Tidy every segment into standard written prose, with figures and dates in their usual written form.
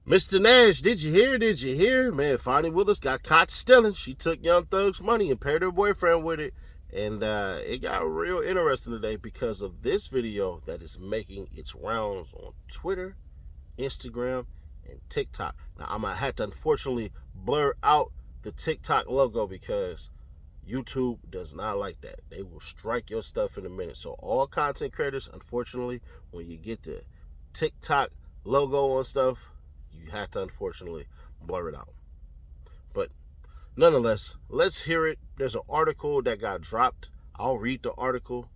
Mr. Nash, did you hear? Did you hear? Man, Fani Willis got caught stealing. She took Young Thug's money and paired her boyfriend with it. And it got real interesting today because of this video that is making its rounds on Twitter, Instagram, and TikTok. Now, I'm going to have to unfortunately blur out the TikTok logo because YouTube does not like that. They will strike your stuff in a minute. So all content creators, unfortunately, when you get the TikTok logo on stuff, you have to unfortunately blur it out. But nonetheless, let's hear it. There's an article that got dropped. I'll read the article,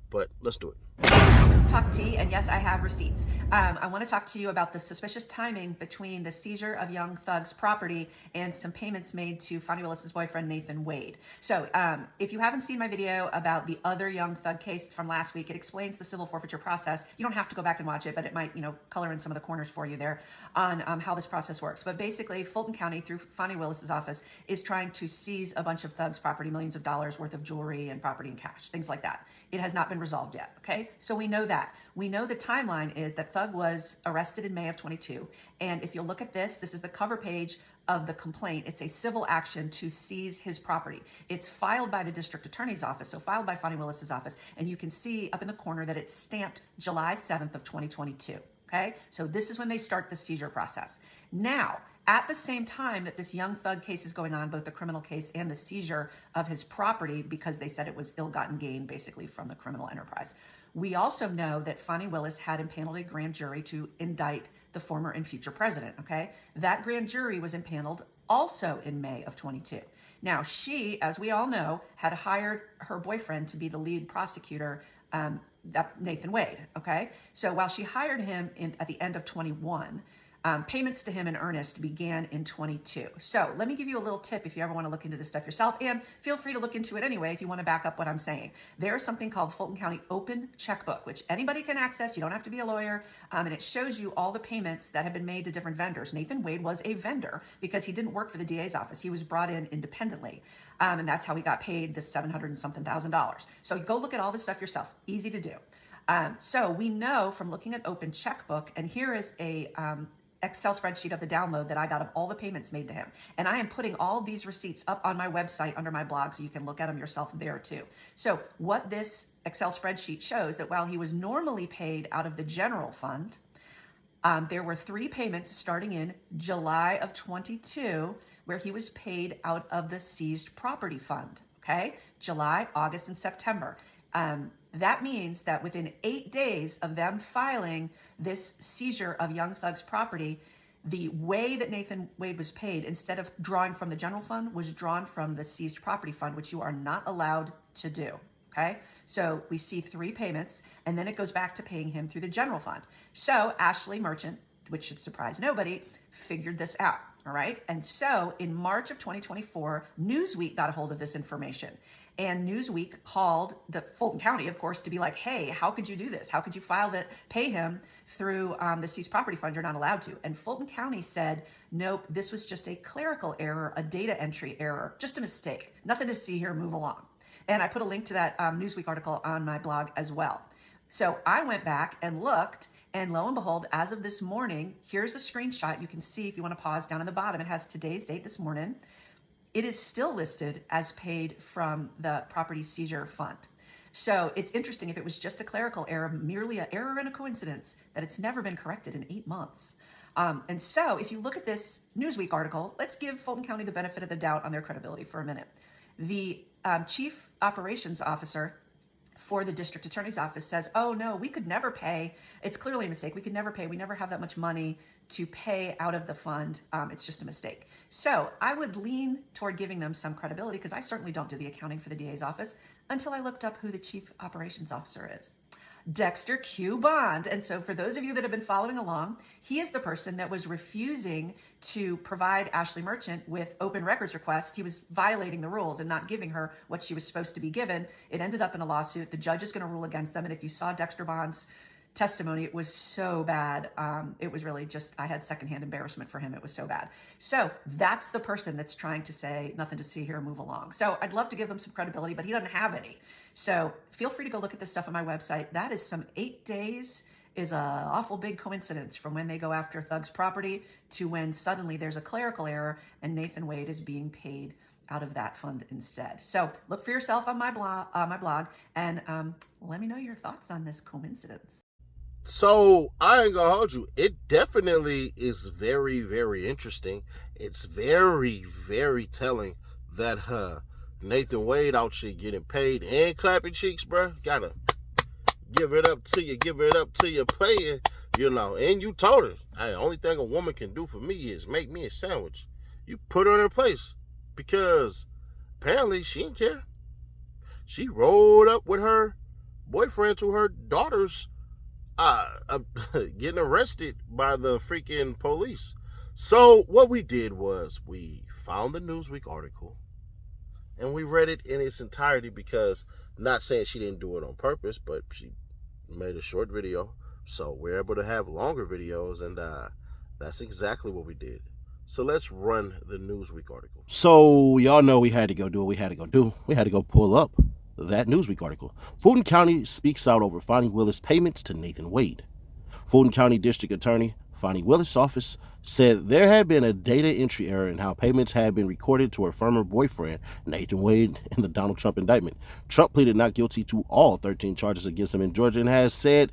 but let's do it. Let's talk tea, and yes, I have receipts. I want to talk to you about the suspicious timing between the seizure of Young Thug's property and some payments made to Fani Willis's boyfriend, Nathan Wade. So if you haven't seen my video about the other Young Thug case from last week, it explains the civil forfeiture process. You don't have to go back and watch it, but it might, color in some of the corners for you there on how this process works. But basically, Fulton County, through Fani Willis's office, is trying to seize a bunch of Thug's property, millions of dollars worth of jewelry and property and cash, things like that. It has not been resolved yet, okay? So we know that. We know the timeline is that Thug was arrested in May of 22. And if you look at this, this is the cover page of the complaint. It's a civil action to seize his property. It's filed by the district attorney's office, so filed by Fani Willis's office. And you can see up in the corner that it's stamped July 7th of 2022, okay? So this is when they start the seizure process. Now, at the same time that this Young Thug case is going on, both the criminal case and the seizure of his property, because they said it was ill-gotten gain, basically, from the criminal enterprise. We also know that Fani Willis had impaneled a grand jury to indict the former and future president, okay? That grand jury was impaneled also in May of 22. Now, she, as we all know, had hired her boyfriend to be the lead prosecutor, Nathan Wade, okay? So while she hired him at the end of 21, payments to him in earnest began in 22. So let me give you a little tip if you ever want to look into this stuff yourself, and feel free to look into it anyway if you want to back up what I'm saying. There's something called Fulton County Open Checkbook, which anybody can access. You don't have to be a lawyer, and it shows you all the payments that have been made to different vendors. Nathan Wade was a vendor because he didn't work for the DA's office. He was brought in independently, and that's how he got paid the $700 and something thousand. So go look at all this stuff yourself. Easy to do. So we know from looking at Open Checkbook, and here is a Excel spreadsheet of the download that I got of all the payments made to him. And I am putting all of these receipts up on my website under my blog so you can look at them yourself there too. So what this Excel spreadsheet shows that while he was normally paid out of the general fund, there were 3 payments starting in July of 22 where he was paid out of the seized property fund, okay? July, August, and September. That means that within 8 days of them filing this seizure of Young Thug's property, the way that Nathan Wade was paid, instead of drawing from the general fund, was drawn from the seized property fund, which you are not allowed to do, okay? So we see 3 payments, and then it goes back to paying him through the general fund. So Ashley Merchant, which should surprise nobody, figured this out. All right. And so in March of 2024, Newsweek got a hold of this information. And Newsweek called the Fulton County, of course, to be like, hey, how could you do this? How could you pay him through the seized property fund? You're not allowed to. And Fulton County said, nope, this was just a clerical error, a data entry error, just a mistake. Nothing to see here, move along. And I put a link to that Newsweek article on my blog as well. So I went back and looked, and lo and behold, as of this morning, here's a screenshot. You can see if you want to pause down at the bottom. It has today's date this morning. It is still listed as paid from the property seizure fund. So it's interesting, if it was just a clerical error, merely an error and a coincidence, that it's never been corrected in 8 months. And so if you look at this Newsweek article, let's give Fulton County the benefit of the doubt on their credibility for a minute. The chief operations officer for the district attorney's office says, oh no, we could never pay. It's clearly a mistake. We could never pay. We never have that much money to pay out of the fund. It's just a mistake. So I would lean toward giving them some credibility, because I certainly don't do the accounting for the DA's office until I looked up who the chief operations officer is. Dexter Q. Bond. And so for those of you that have been following along, he is the person that was refusing to provide Ashley Merchant with open records requests. He was violating the rules and not giving her what she was supposed to be given. It ended up in a lawsuit. The judge is going to rule against them. And if you saw Dexter Bond's testimony, it was so bad. It was really just, I had secondhand embarrassment for him. It was so bad. So that's the person that's trying to say, nothing to see here, move along. So I'd love to give them some credibility, but he doesn't have any. So feel free to go look at this stuff on my website. That is some 8 days is a awful big coincidence from when they go after Thug's property to when suddenly there's a clerical error and Nathan Wade is being paid out of that fund instead. So look for yourself on my blog, and let me know your thoughts on this coincidence. So I ain't gonna hold you. It definitely is very, very interesting. It's very, very telling that Nathan Wade out here getting paid and clapping cheeks, bro. Gotta give it up to you, player. You know, and you told her, hey, the only thing a woman can do for me is make me a sandwich. You put her in her place because apparently she didn't care. She rolled up with her boyfriend to her daughter's getting arrested by the freaking police. So what we did was we found the Newsweek article and we read it in its entirety because, not saying she didn't do it on purpose, but she made a short video. So we're able to have longer videos, and that's exactly what we did. So let's run the Newsweek article. So y'all know we had to go do what we had to go do. We had to go pull up that Newsweek article. Fulton County speaks out over Fani Willis payments to Nathan Wade. Fulton County District Attorney Fani Willis' office said there had been a data entry error in how payments had been recorded to her former boyfriend, Nathan Wade, in the Donald Trump indictment. Trump pleaded not guilty to all 13 charges against him in Georgia and has said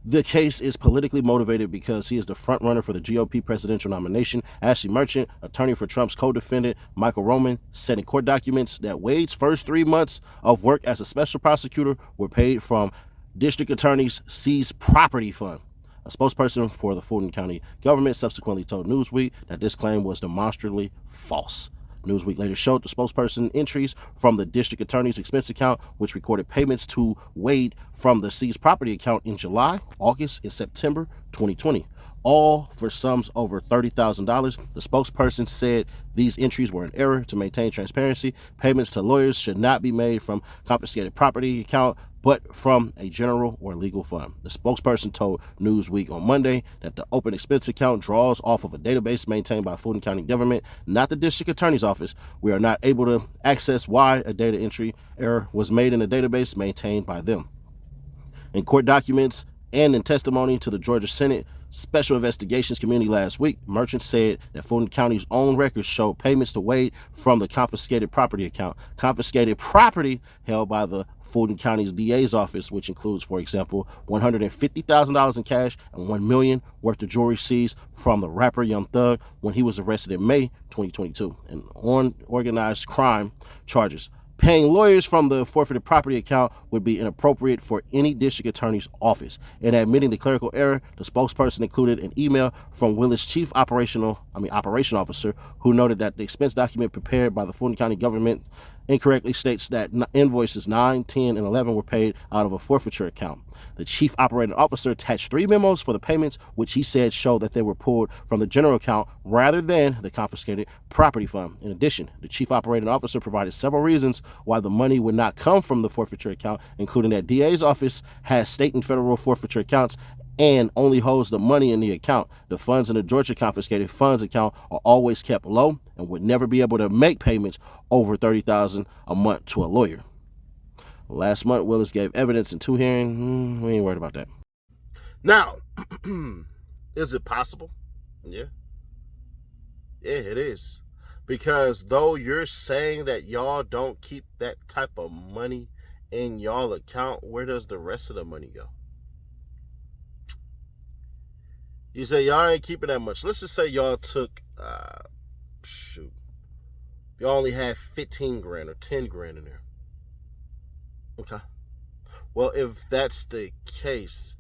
the case is politically motivated because he is the front runner for the GOP presidential nomination. Ashley Merchant, attorney for Trump's co-defendant Michael Roman, said in court documents that Wade's first 3 months of work as a special prosecutor were paid from district attorney's seized property fund. A spokesperson for the Fulton County government subsequently told Newsweek that this claim was demonstrably false. Newsweek later showed the spokesperson entries from the district attorney's expense account, which recorded payments to Wade from the seized property account in July, August, and September 2020, all for sums over $30,000. The spokesperson said these entries were an error to maintain transparency. Payments to lawyers should not be made from confiscated property account, but from a general or legal fund. The spokesperson told Newsweek on Monday that the open expense account draws off of a database maintained by Fulton County government, not the district attorney's office. We are not able to access why a data entry error was made in the database maintained by them. In court documents and in testimony to the Georgia Senate Special Investigations Committee last week, Merchant said that Fulton County's own records showed payments to Wade from the confiscated property account. Confiscated property held by the Fulton County's DA's office, which includes, for example, $150,000 in cash and $1 million worth of jewelry seized from the rapper Young Thug when he was arrested in May 2022 and on organized crime charges. Paying lawyers from the forfeited property account would be inappropriate for any district attorney's office. In admitting the clerical error, the spokesperson included an email from Willis' chief operation officer, who noted that the expense document prepared by the Fulton County government incorrectly states that invoices 9, 10, and 11 were paid out of a forfeiture account. The chief operating officer attached 3 memos for the payments, which he said showed that they were pulled from the general account rather than the confiscated property fund. In addition, the chief operating officer provided several reasons why the money would not come from the forfeiture account, including that DA's office has state and federal forfeiture accounts and only holds the money in the account. The funds in the Georgia confiscated funds account are always kept low and would never be able to make payments over $30,000 a month to a lawyer. Last month, Willis gave evidence in 2 hearings. We ain't worried about that. Now, is it possible? Yeah. Yeah, it is. Because though you're saying that y'all don't keep that type of money in y'all account, where does the rest of the money go? You say y'all ain't keeping that much. Let's just say y'all took, y'all only had 15 grand or 10 grand in there. Okay. Well, if that's the case,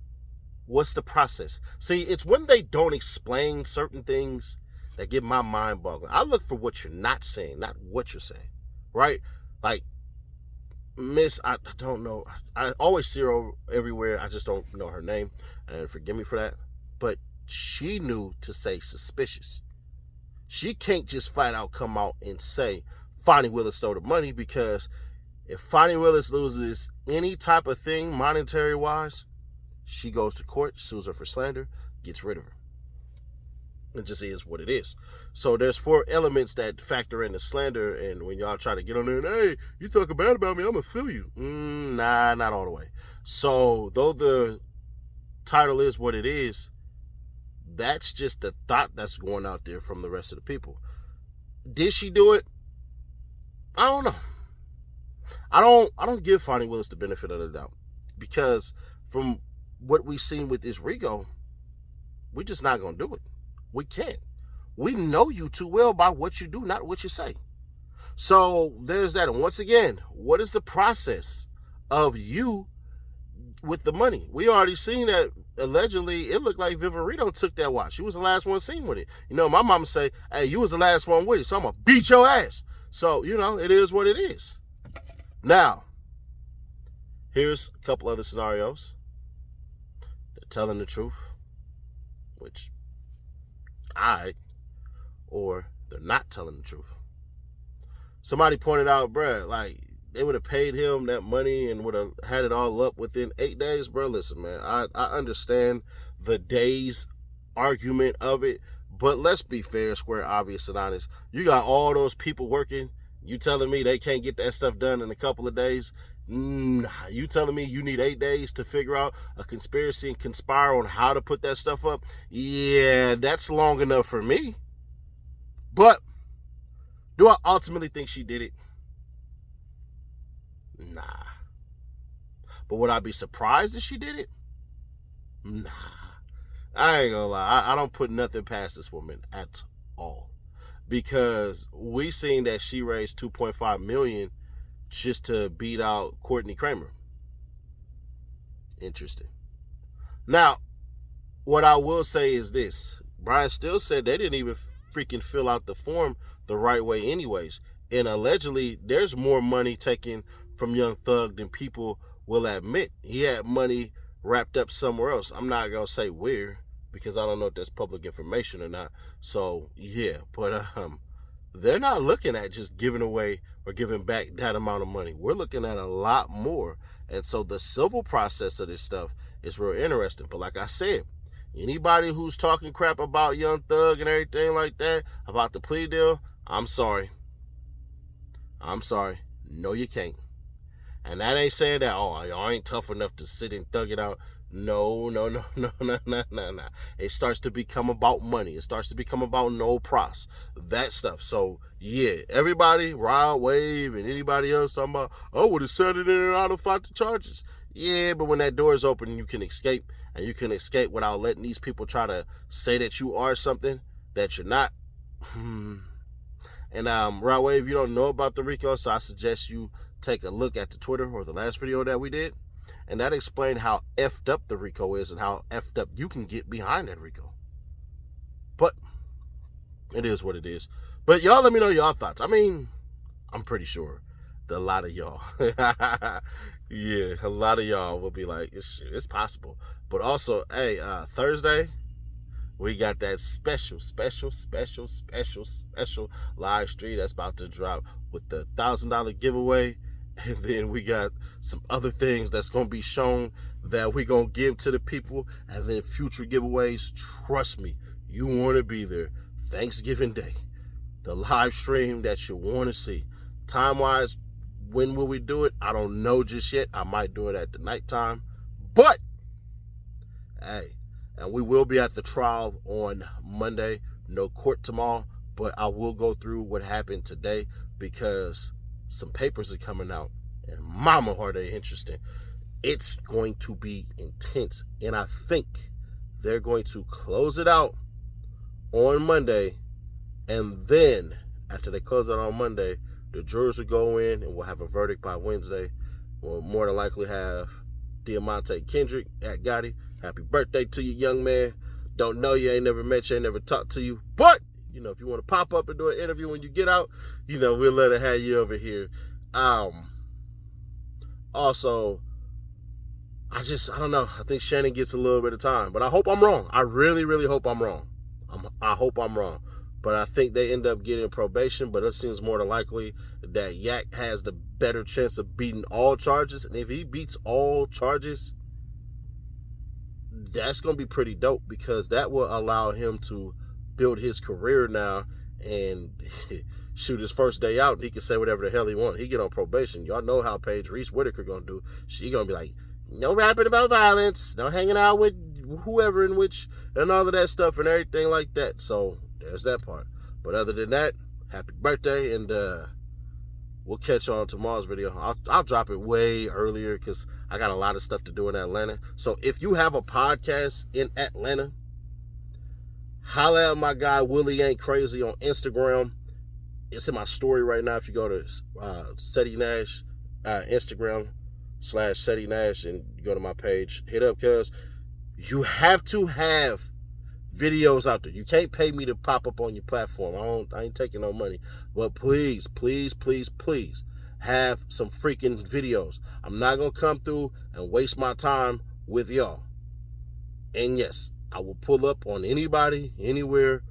what's the process? See, it's when they don't explain certain things that get my mind boggling. I look for what you're not saying, not what you're saying, right? Like, Miss, I don't know. I always see her everywhere. I just don't know her name, and forgive me for that. But she knew to say suspicious. She can't just flat out come out and say Fani Willis stole the money, because if Fani Willis loses any type of thing monetary wise, she goes to court, sues her for slander, gets rid of her. It just is what it is. So there's 4 elements that factor into slander, and when y'all try to get on there and, hey, you talking bad about me, I'm gonna sue you. Nah, not all the way. So though the title is what it is, that's just the thought that's going out there from the rest of the people. Did she do it? I don't know. I don't give Fani Willis the benefit of the doubt, because from what we've seen with this RICO, we're just not going to do it. We can't. We know you too well by what you do, not what you say. So there's that. And once again, what is the process of you with the money? We already seen that allegedly it looked like Viverito took that watch. She was the last one seen with it. You know, my mama say, hey, you was the last one with it, so I'm going to beat your ass. So, you know, it is what it is. Now, here's a couple other scenarios. They're telling the truth, which or they're not telling the truth. Somebody pointed out, bruh, like, they would have paid him that money and would have had it all up within 8 days. Bro, listen, man, I understand the days argument of it, but let's be fair, square, obvious, and honest. You got all those people working. You telling me they can't get that stuff done in a couple of days? Nah. You telling me you need 8 days to figure out a conspiracy and conspire on how to put that stuff up? Yeah, that's long enough for me. But do I ultimately think she did it? Nah. But would I be surprised if she did it? Nah. I ain't gonna lie. I don't put nothing past this woman at all. Because we seen that she raised $2.5 million just to beat out Courtney Kramer. Interesting. Now, what I will say is this. Brian Still said they didn't even freaking fill out the form the right way anyways. And allegedly, there's more money taken from Young Thug than people will admit. He had money wrapped up somewhere else. I'm not going to say where, because I don't know if that's public information or not. So, yeah. But they're not looking at just giving away or giving back that amount of money. We're looking at a lot more. And so the civil process of this stuff is real interesting. But like I said, anybody who's talking crap about Young Thug and everything like that, about the plea deal, I'm sorry. I'm sorry. No, you can't. And that ain't saying that, oh, y'all ain't tough enough to sit and thug it out. No. It starts to become about money. It starts to become about no pros. That stuff. So, yeah, everybody, Rod Wave and anybody else talking about, oh, would have said it in and out of fight the charges. Yeah, but when that door is open, you can escape. And you can escape without letting these people try to say that you are something that you're not. And Rod Wave, you don't know about the RICO, so I suggest you take a look at the Twitter or the last video that we did. And that explained how effed up the RICO is and how effed up you can get behind that RICO. But it is what it is. But y'all let me know your thoughts. I mean, I'm pretty sure that a lot of y'all, yeah, a lot of y'all will be like, it's possible. But also, hey, Thursday, we got that special live stream that's about to drop with the $1,000 giveaway. And then we got some other things that's going to be shown that we're going to give to the people. And then future giveaways. Trust me, you want to be there. Thanksgiving Day. The live stream that you want to see. Time-wise, when will we do it? I don't know just yet. I might do it at the nighttime. But, hey, and we will be at the trial on Monday. No court tomorrow. But I will go through what happened today because some papers are coming out, and mama, are they interesting. It's going to be intense, and I think they're going to close it out on Monday, and then after they close it on Monday, the jurors will go in, and we'll have a verdict by Wednesday. We'll more than likely have Diamante Kendrick at Gotti. Happy birthday to you, young man. Don't know you, ain't never met you, ain't never talked to you, but you know, if you want to pop up and do an interview when you get out, you know, we'll let her have you over here. Also, I don't know. I think Shannon gets a little bit of time, but I hope I'm wrong. I really, really hope I'm wrong. I hope I'm wrong. But I think they end up getting probation, but it seems more than likely that Yak has the better chance of beating all charges. And if he beats all charges, that's going to be pretty dope because that will allow him to build his career now and shoot his first day out and he can say whatever the hell he wants. He get on probation. Y'all know how Paige Reese Whitaker gonna do. She gonna be like, no rapping about violence, no hanging out with whoever in which, and all of that stuff and everything like that. So there's that part. But other than that, happy birthday, and we'll catch you on tomorrow's video. I'll drop it way earlier because I got a lot of stuff to do in Atlanta. So if you have a podcast in Atlanta, holla at my guy Willie Ain't Crazy on Instagram. It's in my story right now. If you go to Seti Nash, Instagram /Seti Nash, and you go to my page, hit up, because you have to have videos out there. You can't pay me to pop up on your platform. I ain't taking no money. But please, please, please, please have some freaking videos. I'm not going to come through and waste my time with y'all. And yes, I will pull up on anybody, anywhere,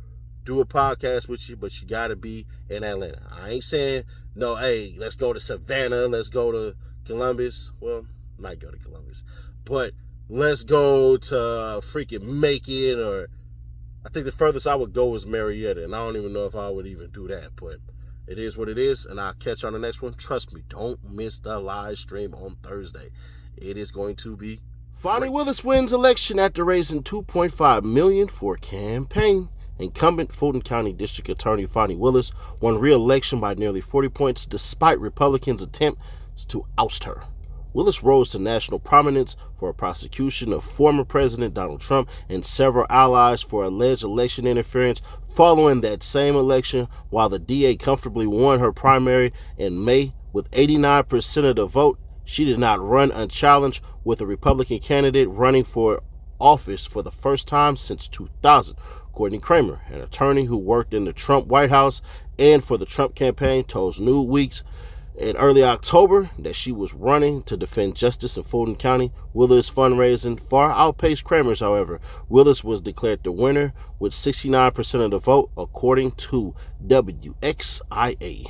do a podcast with you, but you got to be in Atlanta. I ain't saying, no, hey, let's go to Savannah, let's go to Columbus. Well, might go to Columbus. But let's go to freaking Macon, or I think the furthest I would go is Marietta, and I don't even know if I would even do that, but it is what it is, and I'll catch you on the next one. Trust me, don't miss the live stream on Thursday. It is going to be Fani Willis wins election after raising $2.5 million for campaign. Incumbent Fulton County District Attorney Fani Willis won re-election by nearly 40 points despite Republicans' attempts to oust her. Willis rose to national prominence for a prosecution of former President Donald Trump and several allies for alleged election interference following that same election, while the DA comfortably won her primary in May with 89% of the vote. She did not run unchallenged, with a Republican candidate running for office for the first time since 2000. Courtney Kramer, an attorney who worked in the Trump White House and for the Trump campaign, told Newsweek in early October that she was running to defend justice in Fulton County. Willis' fundraising far outpaced Kramer's, however. Willis was declared the winner with 69% of the vote, according to WXIA.